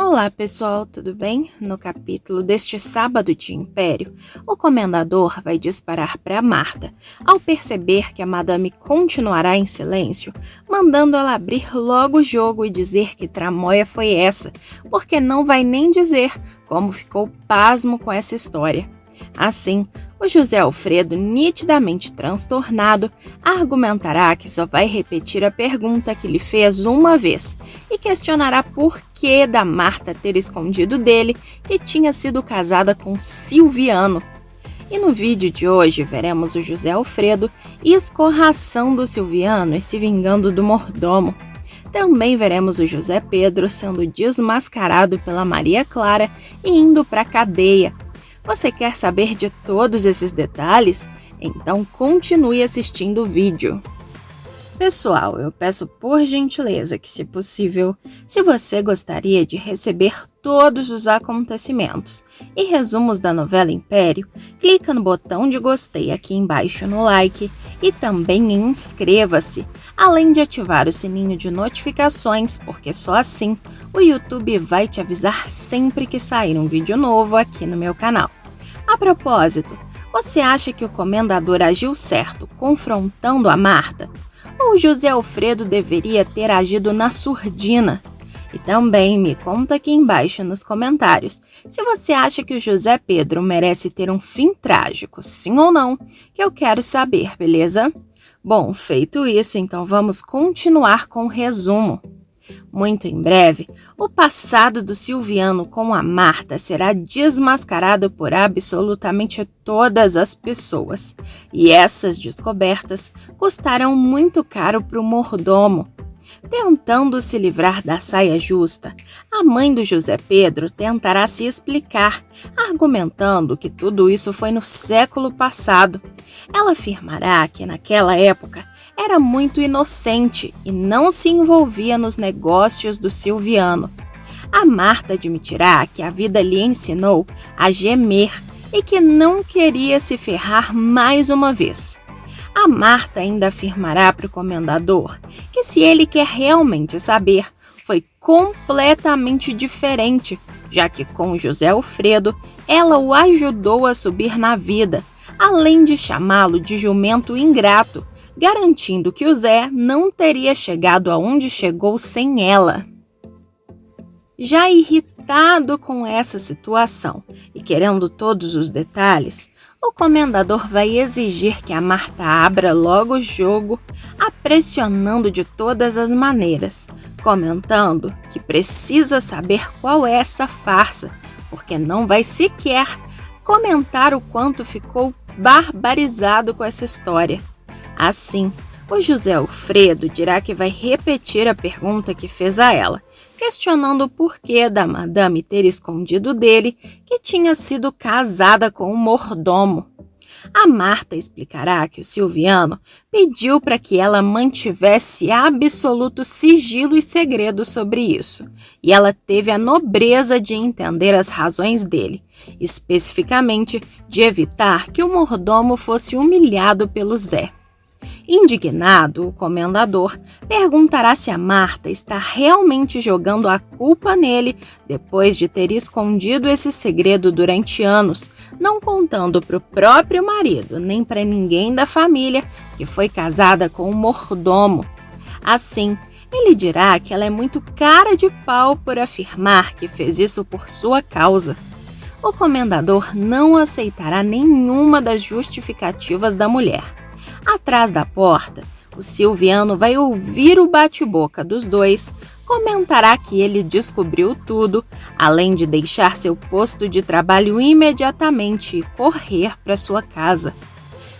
Olá pessoal, tudo bem? No capítulo deste sábado de Império, o comendador vai disparar para Marta, ao perceber que a madame continuará em silêncio, mandando ela abrir logo o jogo e dizer que tramóia foi essa, porque não vai nem dizer como ficou pasmo com essa história. Assim, o José Alfredo, nitidamente transtornado, argumentará que só vai repetir a pergunta que lhe fez uma vez e questionará por que da Marta ter escondido dele que tinha sido casada com Silviano. E no vídeo de hoje veremos o José Alfredo escorraçando o Silviano e se vingando do mordomo. Também veremos o José Pedro sendo desmascarado pela Maria Clara e indo para a cadeia. Você quer saber de todos esses detalhes? Então continue assistindo o vídeo. Pessoal, eu peço por gentileza que, se possível, se você gostaria de receber todos os acontecimentos e resumos da novela Império, clica no botão de gostei aqui embaixo no like e também inscreva-se, além de ativar o sininho de notificações, porque só assim o YouTube vai te avisar sempre que sair um vídeo novo aqui no meu canal. A propósito, você acha que o comendador agiu certo confrontando a Marta? Ou José Alfredo deveria ter agido na surdina? E também me conta aqui embaixo nos comentários se você acha que o José Pedro merece ter um fim trágico, sim ou não, que eu quero saber, beleza? Bom, feito isso, então vamos continuar com o resumo. Muito em breve, o passado do Silviano com a Marta será desmascarado por absolutamente todas as pessoas, e essas descobertas custarão muito caro para o mordomo. Tentando se livrar da saia justa, a mãe do José Pedro tentará se explicar, argumentando que tudo isso foi no século passado. Ela afirmará que naquela época era muito inocente e não se envolvia nos negócios do Silviano. A Marta admitirá que a vida lhe ensinou a gemer e que não queria se ferrar mais uma vez. A Marta ainda afirmará para o comendador que, se ele quer realmente saber, foi completamente diferente, já que com José Alfredo ela o ajudou a subir na vida, além de chamá-lo de jumento ingrato, garantindo que o Zé não teria chegado aonde chegou sem ela. Já irritado com essa situação e querendo todos os detalhes, o comendador vai exigir que a Marta abra logo o jogo, a pressionando de todas as maneiras, comentando que precisa saber qual é essa farsa, porque não vai sequer comentar o quanto ficou barbarizado com essa história. Assim, o José Alfredo dirá que vai repetir a pergunta que fez a ela, questionando o porquê da madame ter escondido dele que tinha sido casada com um mordomo. A Marta explicará que o Silviano pediu para que ela mantivesse absoluto sigilo e segredo sobre isso, e ela teve a nobreza de entender as razões dele, especificamente de evitar que o mordomo fosse humilhado pelo Zé. Indignado, o comendador perguntará se a Marta está realmente jogando a culpa nele depois de ter escondido esse segredo durante anos, não contando para o próprio marido nem para ninguém da família que foi casada com um mordomo. Assim, ele dirá que ela é muito cara de pau por afirmar que fez isso por sua causa. O comendador não aceitará nenhuma das justificativas da mulher. Atrás da porta, o Silviano vai ouvir o bate-boca dos dois, comentará que ele descobriu tudo, além de deixar seu posto de trabalho imediatamente e correr para sua casa.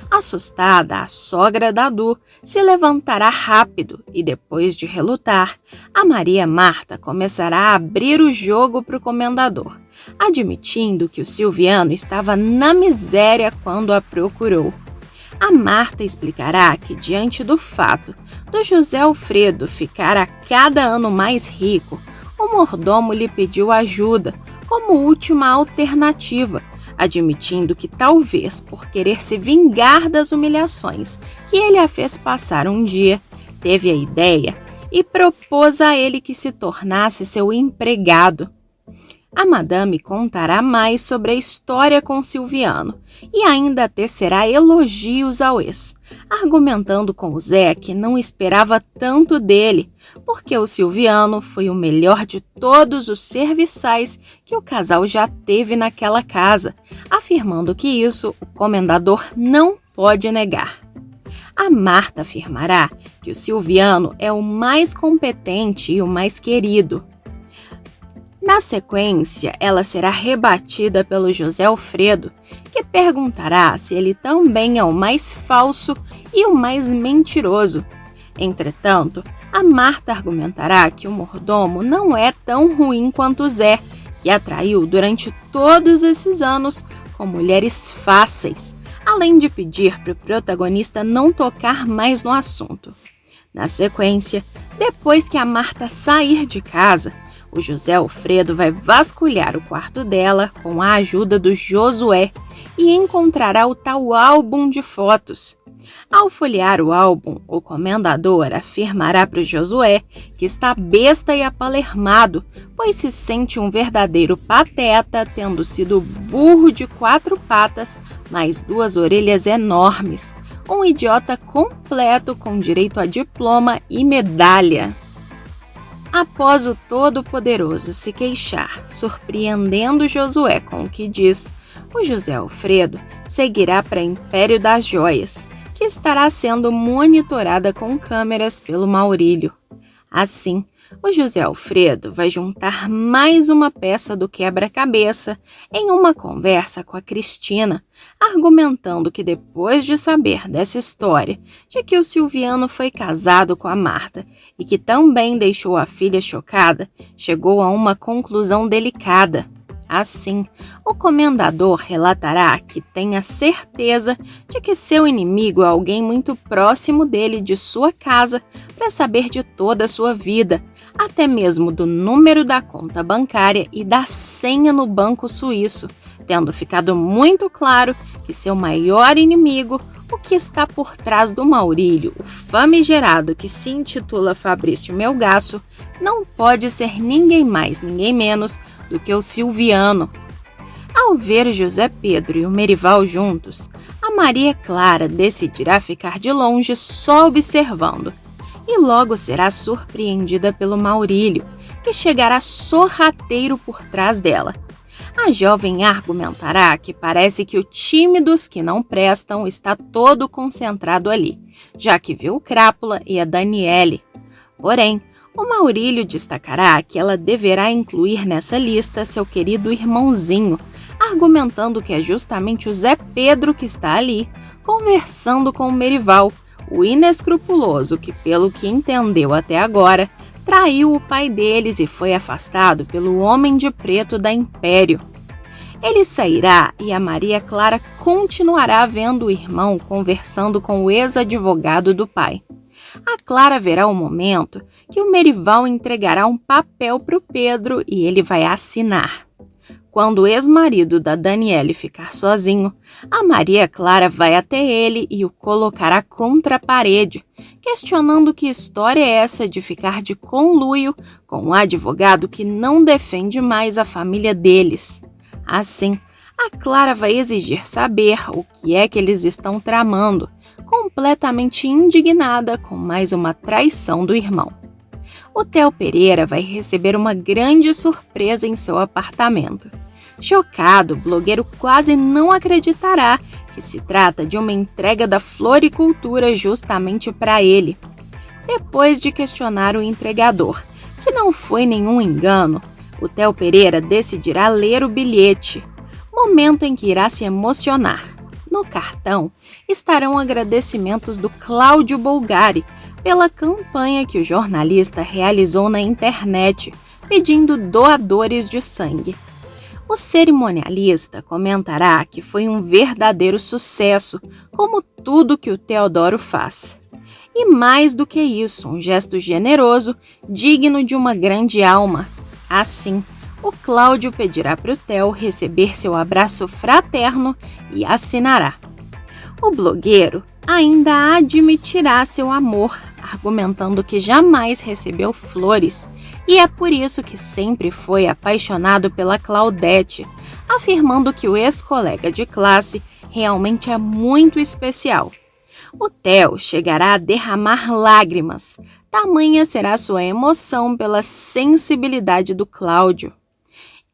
Assustada, a sogra da Du se levantará rápido e, depois de relutar, a Maria Marta começará a abrir o jogo para o comendador, admitindo que o Silviano estava na miséria quando a procurou. A Marta explicará que, diante do fato do José Alfredo ficar a cada ano mais rico, o mordomo lhe pediu ajuda como última alternativa, admitindo que talvez por querer se vingar das humilhações que ele a fez passar um dia, teve a ideia e propôs a ele que se tornasse seu empregado. A madame contará mais sobre a história com Silviano e ainda tecerá elogios ao ex, argumentando com o Zé que não esperava tanto dele, porque o Silviano foi o melhor de todos os serviçais que o casal já teve naquela casa, afirmando que isso o comendador não pode negar. A Marta afirmará que o Silviano é o mais competente e o mais querido. Na sequência, ela será rebatida pelo José Alfredo, que perguntará se ele também é o mais falso e o mais mentiroso. Entretanto, a Marta argumentará que o mordomo não é tão ruim quanto o Zé, que a traiu durante todos esses anos com mulheres fáceis, além de pedir para o protagonista não tocar mais no assunto. Na sequência, depois que a Marta sair de casa, o José Alfredo vai vasculhar o quarto dela com a ajuda do Josué e encontrará o tal álbum de fotos. Ao folhear o álbum, o comendador afirmará para o Josué que está besta e apalermado, pois se sente um verdadeiro pateta, tendo sido burro de 4 patas, mais 2 orelhas enormes. Um idiota completo com direito a diploma e medalha. Após o Todo-Poderoso se queixar, surpreendendo Josué com o que diz, o José Alfredo seguirá para Império das Joias, que estará sendo monitorada com câmeras pelo Maurílio. Assim, o José Alfredo vai juntar mais uma peça do quebra-cabeça em uma conversa com a Cristina, argumentando que depois de saber dessa história, de que o Silviano foi casado com a Marta e que também deixou a filha chocada, chegou a uma conclusão delicada. Assim, o comendador relatará que tem a certeza de que seu inimigo é alguém muito próximo dele de sua casa para saber de toda a sua vida, até mesmo do número da conta bancária e da senha no banco suíço, tendo ficado muito claro que seu maior inimigo, o que está por trás do Maurílio, o famigerado que se intitula Fabrício Melgaço, não pode ser ninguém mais, ninguém menos do que o Silviano. Ao ver José Pedro e o Merival juntos, a Maria Clara decidirá ficar de longe só observando, e logo será surpreendida pelo Maurílio, que chegará sorrateiro por trás dela. A jovem argumentará que parece que o time dos que não prestam está todo concentrado ali, já que viu o Crápula e a Daniele. Porém, o Maurílio destacará que ela deverá incluir nessa lista seu querido irmãozinho, argumentando que é justamente o Zé Pedro que está ali, conversando com o Merival, o inescrupuloso que, pelo que entendeu até agora, traiu o pai deles e foi afastado pelo Homem de Preto da Império. Ele sairá e a Maria Clara continuará vendo o irmão conversando com o ex-advogado do pai. A Clara verá o momento que o Merival entregará um papel para o Pedro e ele vai assinar. Quando o ex-marido da Daniele ficar sozinho, a Maria Clara vai até ele e o colocará contra a parede, questionando que história é essa de ficar de conluio com um advogado que não defende mais a família deles. Assim, a Clara vai exigir saber o que é que eles estão tramando, completamente indignada com mais uma traição do irmão. O Theo Pereira vai receber uma grande surpresa em seu apartamento. Chocado, o blogueiro quase não acreditará que se trata de uma entrega da floricultura justamente para ele. Depois de questionar o entregador se não foi nenhum engano, o Theo Pereira decidirá ler o bilhete, momento em que irá se emocionar. No cartão estarão agradecimentos do Cláudio Bolgari pela campanha que o jornalista realizou na internet, pedindo doadores de sangue. O cerimonialista comentará que foi um verdadeiro sucesso, como tudo que o Teodoro faz. E mais do que isso, um gesto generoso, digno de uma grande alma. Assim, o Cláudio pedirá para o Theo receber seu abraço fraterno e assinará. O blogueiro ainda admitirá seu amor argumentando que jamais recebeu flores e é por isso que sempre foi apaixonado pela Claudete, afirmando que o ex-colega de classe realmente é muito especial. O Theo chegará a derramar lágrimas, tamanha será sua emoção pela sensibilidade do Cláudio.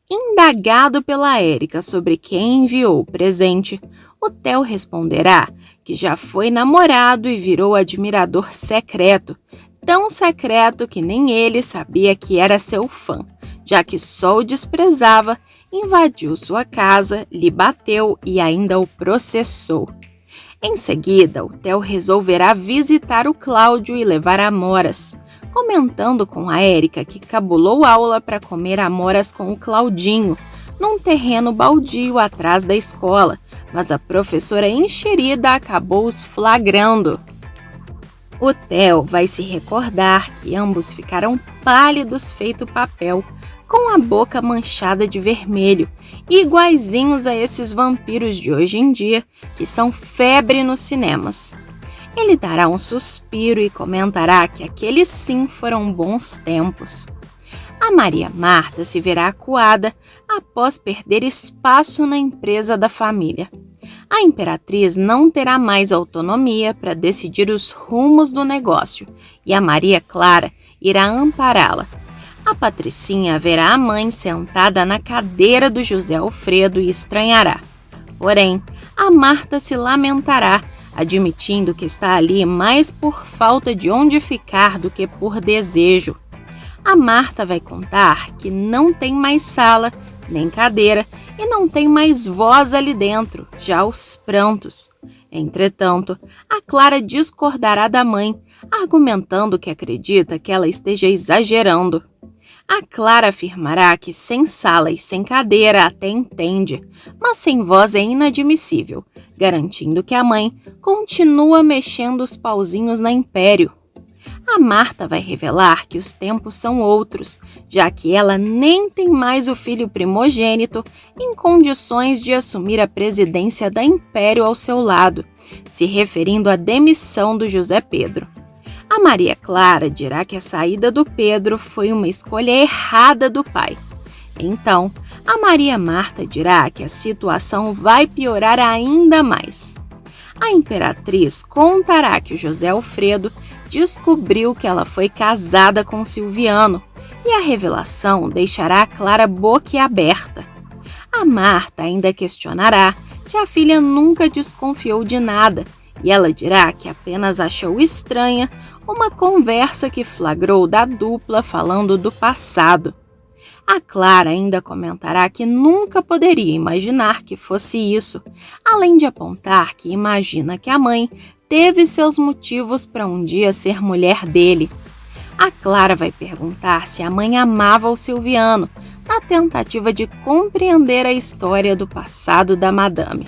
Indagado pela Érica sobre quem enviou o presente, o Theo responderá que já foi namorado e virou admirador secreto, tão secreto que nem ele sabia que era seu fã, já que só o desprezava, invadiu sua casa, lhe bateu e ainda o processou. Em seguida, o Theo resolverá visitar o Cláudio e levar amoras, comentando com a Érica que cabulou aula para comer amoras com o Claudinho, num terreno baldio atrás da escola, mas a professora enxerida acabou os flagrando. O Theo vai se recordar que ambos ficaram pálidos feito papel, com a boca manchada de vermelho, iguaizinhos a esses vampiros de hoje em dia, que são febre nos cinemas. Ele dará um suspiro e comentará que aqueles sim foram bons tempos. A Maria Marta se verá acuada após perder espaço na empresa da família. A Imperatriz não terá mais autonomia para decidir os rumos do negócio e a Maria Clara irá ampará-la. A Patricinha verá a mãe sentada na cadeira do José Alfredo e estranhará. Porém, a Marta se lamentará, admitindo que está ali mais por falta de onde ficar do que por desejo. A Marta vai contar que não tem mais sala, nem cadeira e não tem mais voz ali dentro, já aos prantos. Entretanto, a Clara discordará da mãe, argumentando que acredita que ela esteja exagerando. A Clara afirmará que sem sala e sem cadeira até entende, mas sem voz é inadmissível, garantindo que a mãe continua mexendo os pauzinhos na Império. A Marta vai revelar que os tempos são outros, já que ela nem tem mais o filho primogênito em condições de assumir a presidência da Império ao seu lado, se referindo à demissão do José Pedro. A Maria Clara dirá que a saída do Pedro foi uma escolha errada do pai. Então, a Maria Marta dirá que a situação vai piorar ainda mais. A Imperatriz contará que o José Alfredo descobriu que ela foi casada com Silviano e a revelação deixará a Clara boquiaberta. A Marta ainda questionará se a filha nunca desconfiou de nada e ela dirá que apenas achou estranha uma conversa que flagrou da dupla falando do passado. A Clara ainda comentará que nunca poderia imaginar que fosse isso, além de apontar que imagina que a mãe teve seus motivos para um dia ser mulher dele. A Clara vai perguntar se a mãe amava o Silviano, na tentativa de compreender a história do passado da madame.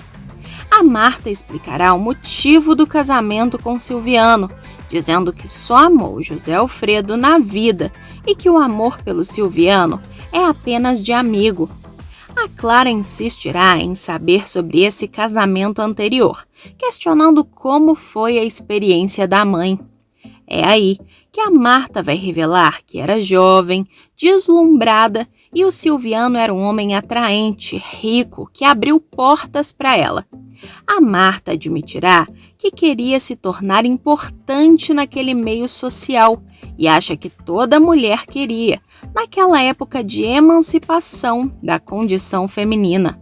A Marta explicará o motivo do casamento com Silviano, dizendo que só amou José Alfredo na vida e que o amor pelo Silviano é apenas de amigo. A Clara insistirá em saber sobre esse casamento anterior, questionando como foi a experiência da mãe. É aí que a Marta vai revelar que era jovem, deslumbrada e o Silviano era um homem atraente, rico, que abriu portas para ela. A Marta admitirá que queria se tornar importante naquele meio social e acha que toda mulher queria, naquela época de emancipação da condição feminina.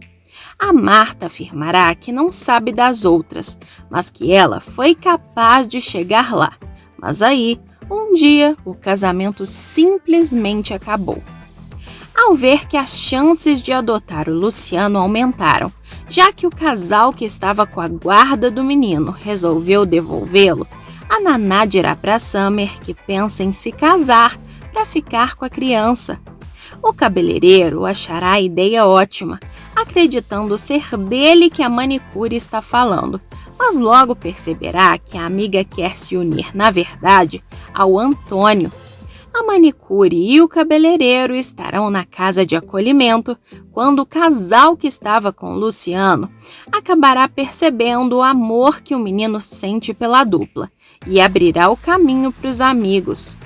A Marta afirmará que não sabe das outras, mas que ela foi capaz de chegar lá. Mas aí, um dia, o casamento simplesmente acabou. Ao ver que as chances de adotar o Luciano aumentaram, já que o casal que estava com a guarda do menino resolveu devolvê-lo, a Naná dirá para Summer que pensa em se casar para ficar com a criança. O cabeleireiro achará a ideia ótima, acreditando ser dele que a manicure está falando, mas logo perceberá que a amiga quer se unir, na verdade, ao Antônio. A manicure e o cabeleireiro estarão na casa de acolhimento quando o casal que estava com Luciano acabará percebendo o amor que o menino sente pela dupla e abrirá o caminho para os amigos.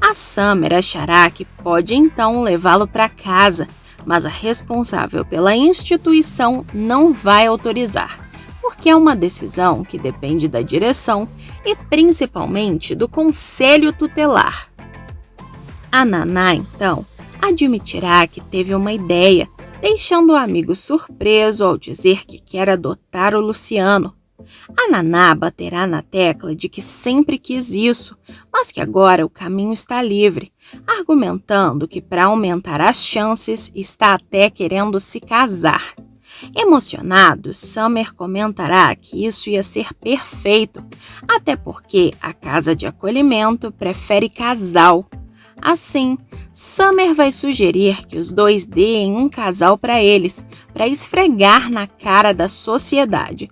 A Summer achará que pode então levá-lo para casa, mas a responsável pela instituição não vai autorizar, porque é uma decisão que depende da direção e principalmente do conselho tutelar. A Naná, então, admitirá que teve uma ideia, deixando o amigo surpreso ao dizer que quer adotar o Luciano. A Naná baterá na tecla de que sempre quis isso, mas que agora o caminho está livre, argumentando que para aumentar as chances está até querendo se casar. Emocionado, Summer comentará que isso ia ser perfeito, até porque a casa de acolhimento prefere casal. Assim, Summer vai sugerir que os dois deem um casal para eles, para esfregar na cara da sociedade.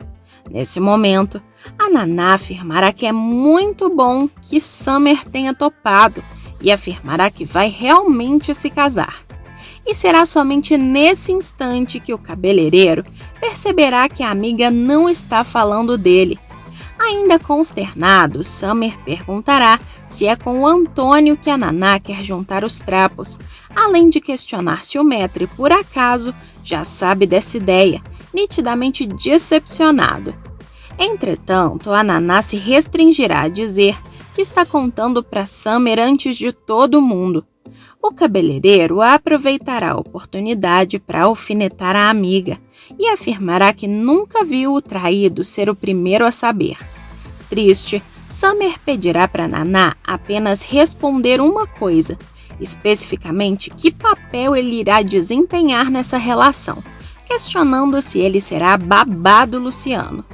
Nesse momento, a Naná afirmará que é muito bom que Summer tenha topado e afirmará que vai realmente se casar. E será somente nesse instante que o cabeleireiro perceberá que a amiga não está falando dele. Ainda consternado, Summer perguntará se é com o Antônio que a Naná quer juntar os trapos, além de questionar se o maître, por acaso, já sabe dessa ideia, nitidamente decepcionado. Entretanto, a Naná se restringirá a dizer que está contando para Summer antes de todo mundo. O cabeleireiro aproveitará a oportunidade para alfinetar a amiga e afirmará que nunca viu o traído ser o primeiro a saber. Triste, Summer pedirá para Naná apenas responder uma coisa, especificamente que papel ele irá desempenhar nessa relação, questionando se ele será babá do Luciano.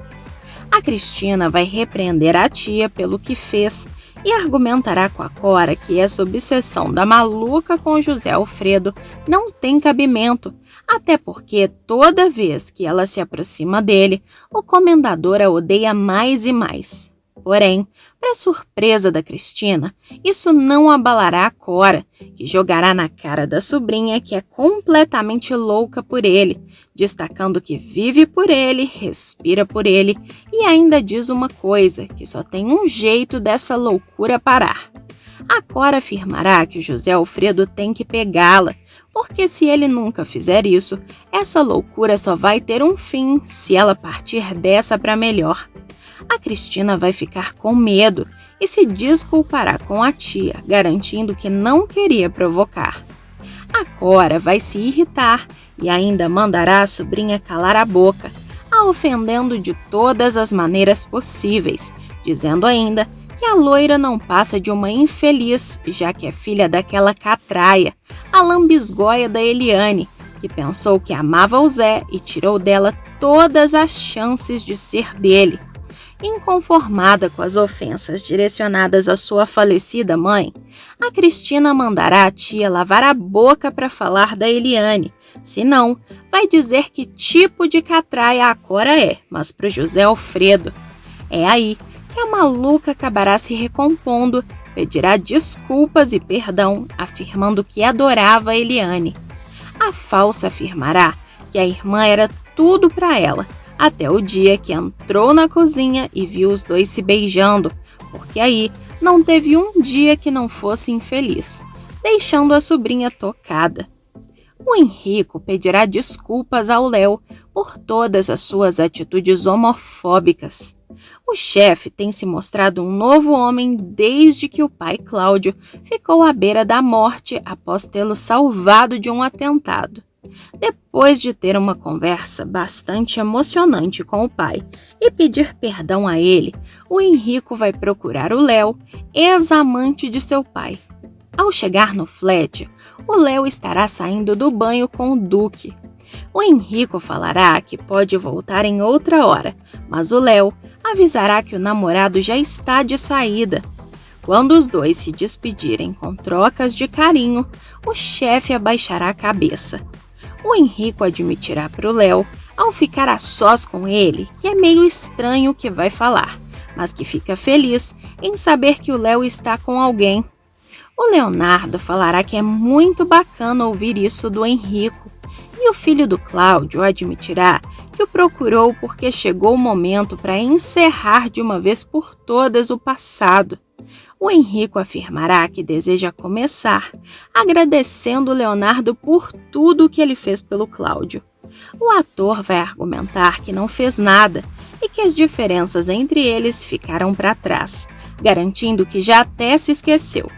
A Cristina vai repreender a tia pelo que fez e argumentará com a Cora que essa obsessão da maluca com José Alfredo não tem cabimento, até porque toda vez que ela se aproxima dele, o comendador a odeia mais e mais. Porém, para surpresa da Cristina, isso não abalará a Cora, que jogará na cara da sobrinha que é completamente louca por ele, destacando que vive por ele, respira por ele e ainda diz uma coisa, que só tem um jeito dessa loucura parar. A Cora afirmará que o José Alfredo tem que pegá-la, porque se ele nunca fizer isso, essa loucura só vai ter um fim se ela partir dessa para melhor. A Cristina vai ficar com medo e se desculpará com a tia, garantindo que não queria provocar. A Cora vai se irritar e ainda mandará a sobrinha calar a boca, a ofendendo de todas as maneiras possíveis, dizendo ainda que a loira não passa de uma infeliz, já que é filha daquela catraia, a lambisgoia da Eliane, que pensou que amava o Zé e tirou dela todas as chances de ser dele. Inconformada com as ofensas direcionadas à sua falecida mãe, a Cristina mandará a tia lavar a boca para falar da Eliane, senão vai dizer que tipo de catraia a Cora é, mas para José Alfredo. É aí que a maluca acabará se recompondo, pedirá desculpas e perdão, afirmando que adorava a Eliane. A falsa afirmará que a irmã era tudo para ela, até o dia que entrou na cozinha e viu os dois se beijando, porque aí não teve um dia que não fosse infeliz, deixando a sobrinha tocada. O Henrico pedirá desculpas ao Léo por todas as suas atitudes homofóbicas. O chefe tem se mostrado um novo homem desde que o pai Cláudio ficou à beira da morte após tê-lo salvado de um atentado. Depois de ter uma conversa bastante emocionante com o pai e pedir perdão a ele, o Henrico vai procurar o Léo, ex-amante de seu pai. Ao chegar no flat, o Léo estará saindo do banho com o Duque. O Henrico falará que pode voltar em outra hora, mas o Léo avisará que o namorado já está de saída. Quando os dois se despedirem com trocas de carinho, o chefe abaixará a cabeça. O Henrico admitirá para o Léo, ao ficar a sós com ele, que é meio estranho o que vai falar, mas que fica feliz em saber que o Léo está com alguém. O Leonardo falará que é muito bacana ouvir isso do Henrico, E o filho do Cláudio admitirá que o procurou porque chegou o momento para encerrar de uma vez por todas o passado. O Henrico afirmará que deseja começar, agradecendo Leonardo por tudo que ele fez pelo Cláudio. O ator vai argumentar que não fez nada e que as diferenças entre eles ficaram para trás, garantindo que já até se esqueceu.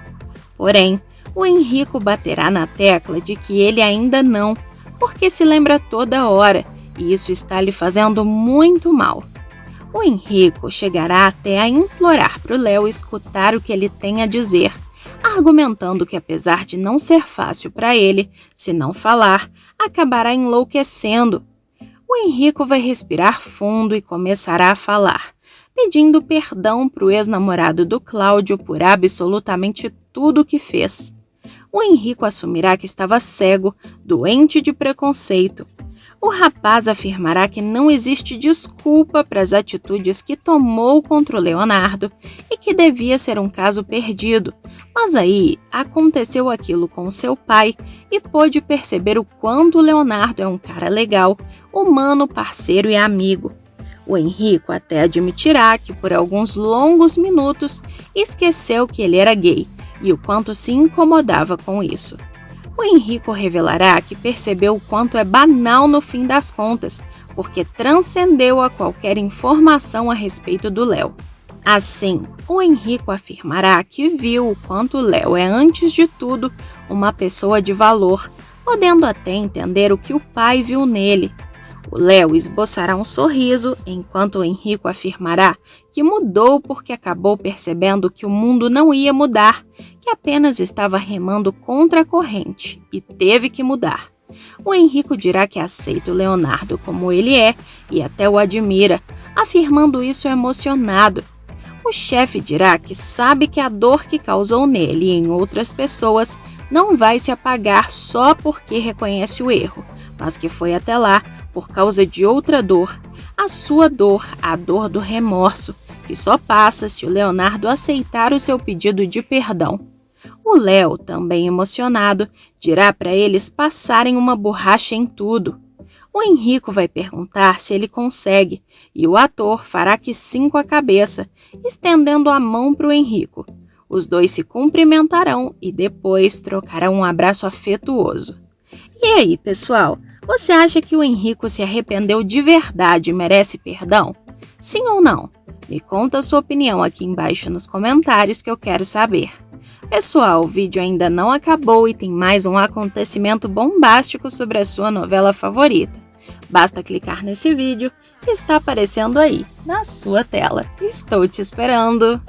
Porém, o Henrico baterá na tecla de que ele ainda não, porque se lembra toda hora e isso está lhe fazendo muito mal. O Henrico chegará até a implorar para o Léo escutar o que ele tem a dizer, argumentando que apesar de não ser fácil para ele, se não falar, acabará enlouquecendo. O Henrico vai respirar fundo e começará a falar, pedindo perdão para o ex-namorado do Cláudio por absolutamente tudo o que fez. O Henrico assumirá que estava cego, doente de preconceito. O rapaz afirmará que não existe desculpa para as atitudes que tomou contra o Leonardo e que devia ser um caso perdido, mas aí aconteceu aquilo com seu pai e pôde perceber o quanto o Leonardo é um cara legal, humano, parceiro e amigo. O Henrico até admitirá que por alguns longos minutos esqueceu que ele era gay e o quanto se incomodava com isso. O Henrico revelará que percebeu o quanto é banal no fim das contas, porque transcendeu a qualquer informação a respeito do Léo. Assim, o Henrico afirmará que viu o quanto o Léo é, antes de tudo, uma pessoa de valor, podendo até entender o que o pai viu nele. O Léo esboçará um sorriso, enquanto o Henrico afirmará que mudou porque acabou percebendo que o mundo não ia mudar, que apenas estava remando contra a corrente e teve que mudar. O Henrico dirá que aceita o Leonardo como ele é e até o admira, afirmando isso emocionado. O chefe dirá que sabe que a dor que causou nele e em outras pessoas não vai se apagar só porque reconhece o erro, mas que foi até lá por causa de outra dor, a sua dor, a dor do remorso, que só passa se o Leonardo aceitar o seu pedido de perdão. O Léo, também emocionado, dirá para eles passarem uma borracha em tudo. O Henrico vai perguntar se ele consegue, e o ator fará que sim com a cabeça, estendendo a mão para o Henrico. Os dois se cumprimentarão e depois trocarão um abraço afetuoso. E aí, pessoal? Você acha que o Henrico se arrependeu de verdade e merece perdão? Sim ou não? Me conta a sua opinião aqui embaixo nos comentários que eu quero saber. Pessoal, o vídeo ainda não acabou e tem mais um acontecimento bombástico sobre a sua novela favorita. Basta clicar nesse vídeo que está aparecendo aí, na sua tela. Estou te esperando!